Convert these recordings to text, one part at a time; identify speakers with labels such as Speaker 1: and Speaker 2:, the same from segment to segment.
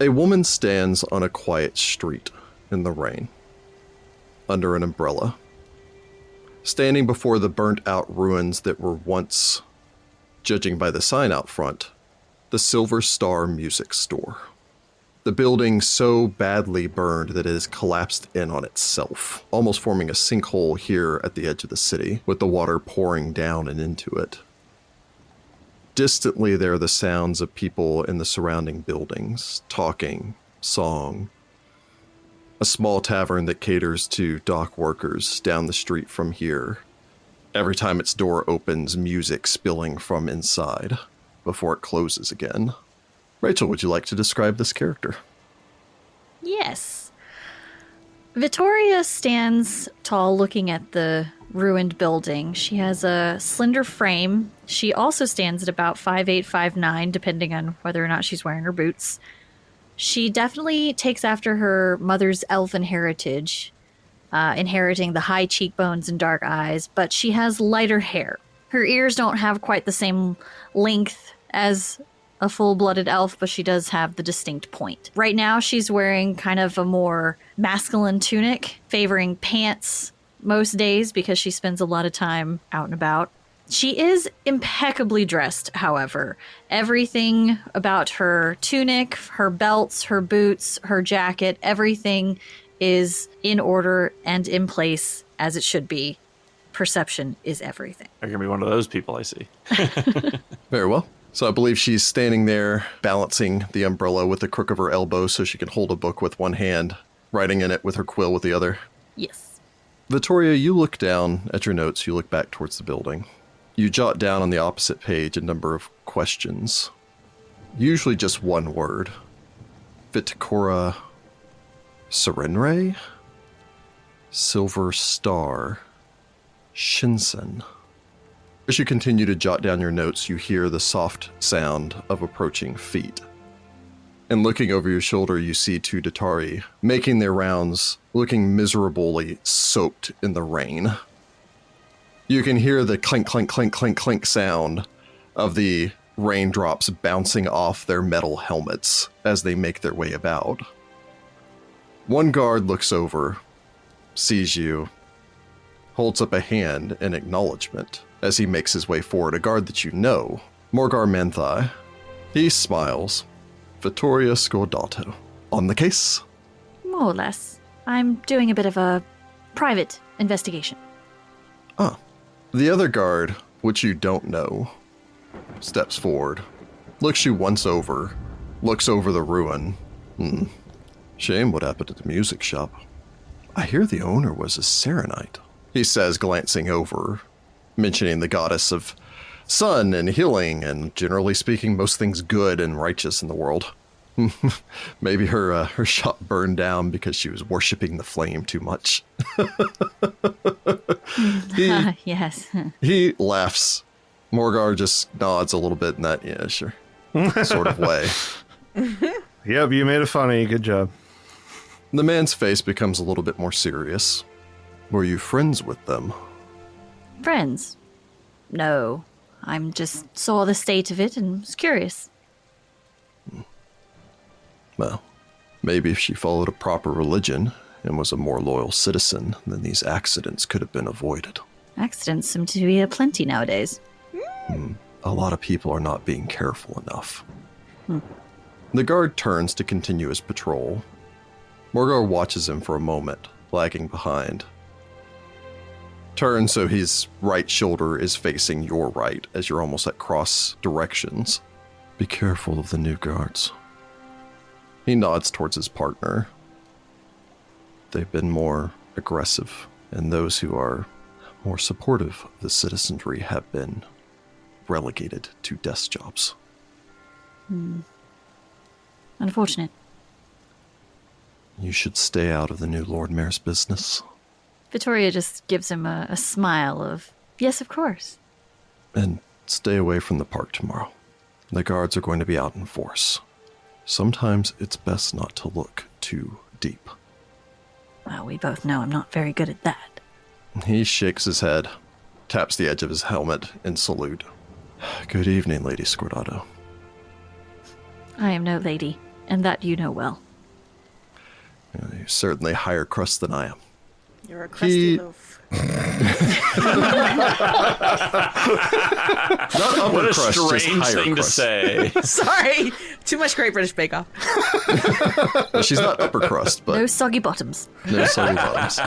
Speaker 1: A woman stands on a quiet street in the rain, under an umbrella, standing before the burnt-out ruins that were once, judging by the sign out front, the Silver Star Music Store. The building so badly burned that it has collapsed in on itself, almost forming a sinkhole here at the edge of the city, with the water pouring down and into it. Distantly, there are the sounds of people in the surrounding buildings, talking, song. A small tavern that caters to dock workers down the street from here. Every time its door opens, music spilling from inside before it closes again. Rachel, would you like to describe this character?
Speaker 2: Yes. Vittoria stands tall looking at the ruined building. She has a slender frame. She also stands at about 5'8", 5'9", depending on whether or not she's wearing her boots. She definitely takes after her mother's elven heritage, inheriting the high cheekbones and dark eyes, but she has lighter hair. Her ears don't have quite the same length as a full-blooded elf, but she does have the distinct point. Right now, she's wearing kind of a more masculine tunic, favoring pants most days because she spends a lot of time out and about. She is impeccably dressed, however. Everything about her tunic, her belts, her boots, her jacket, everything is in order and in place as it should be. Perception is everything.
Speaker 3: You're going to be one of those people, I see.
Speaker 1: Very well. So I believe she's standing there, balancing the umbrella with the crook of her elbow so she can hold a book with one hand, writing in it with her quill with the other.
Speaker 2: Yes.
Speaker 1: Vittoria, you look down at your notes. You look back towards the building. You jot down on the opposite page a number of questions. Usually just one word. Viticora Serenre? Silver Star. Shinsen. As you continue to jot down your notes, you hear the soft sound of approaching feet. And looking over your shoulder, you see two Datari making their rounds, looking miserably soaked in the rain. You can hear the clink, clink, clink, clink, clink sound of the raindrops bouncing off their metal helmets as they make their way about. One guard looks over, sees you, holds up a hand in acknowledgement as he makes his way forward, a guard that you know, Morgar Menthai. He smiles. Vittoria Scordato. On the case?
Speaker 2: More or less. I'm doing a bit of a private investigation.
Speaker 1: Ah. The other guard, which you don't know, steps forward, looks you once over, looks over the ruin. Shame what happened at the music shop. I hear the owner was a Serenite, he says, glancing over, mentioning the goddess of sun and healing and, generally speaking, most things good and righteous in the world. Maybe her shop burned down because she was worshipping the flame too much.
Speaker 2: Yes.
Speaker 1: He laughs. Morgar just nods a little bit in that, yeah, sure, sort of way.
Speaker 4: Yep, you made it funny. Good job.
Speaker 1: The man's face becomes a little bit more serious. Were you friends with them?
Speaker 2: Friends? No. I'm just saw the state of it and was curious.
Speaker 1: Well, maybe if she followed a proper religion and was a more loyal citizen, then these accidents could have been avoided.
Speaker 2: Accidents seem to be aplenty nowadays.
Speaker 1: A lot of people are not being careful enough. The guard turns to continue his patrol. Morgar watches him for a moment, lagging behind. Turns so his right shoulder is facing your right as you're almost at cross directions. Be careful of the new guards. He nods towards his partner. They've been more aggressive, and those who are more supportive of the citizenry have been relegated to desk jobs.
Speaker 2: Unfortunate.
Speaker 1: You should stay out of the new Lord Mayor's business.
Speaker 2: Vittoria just gives him a smile of, yes, of course.
Speaker 1: And stay away from the park tomorrow. The guards are going to be out in force. Sometimes it's best not to look too deep.
Speaker 2: Well, we both know I'm not very good at that.
Speaker 1: He shakes his head, taps the edge of his helmet in salute. Good evening, Lady Scordato.
Speaker 2: I am no lady. and that you know well.
Speaker 1: You're certainly higher crust than I am.
Speaker 5: You're a crusty
Speaker 1: He-
Speaker 5: loaf.
Speaker 1: Not upper
Speaker 3: What a
Speaker 1: crust, just
Speaker 3: strange
Speaker 1: higher
Speaker 3: thing to
Speaker 1: crust.
Speaker 3: say.
Speaker 5: Sorry, too much Great British Bake Off.
Speaker 1: Well, she's not upper crust, but
Speaker 2: No soggy bottoms.
Speaker 1: no soggy bottoms.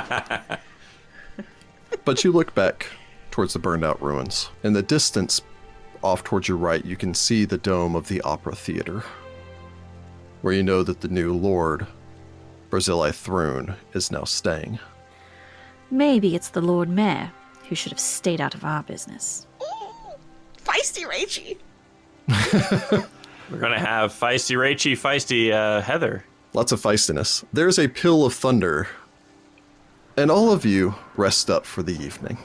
Speaker 1: But you look back towards the burned out ruins. In the distance, off towards your right, you can see the dome of the Opera Theater, where you know that the new Lord, Barzillai Thrune, is now staying.
Speaker 2: Maybe it's the Lord Mayor who should have stayed out of our business.
Speaker 5: Feisty Rachie.
Speaker 3: We're going to have feisty Rachie, feisty Heather.
Speaker 1: Lots of feistiness. There's a pill of thunder, and all of you rest up for the evening.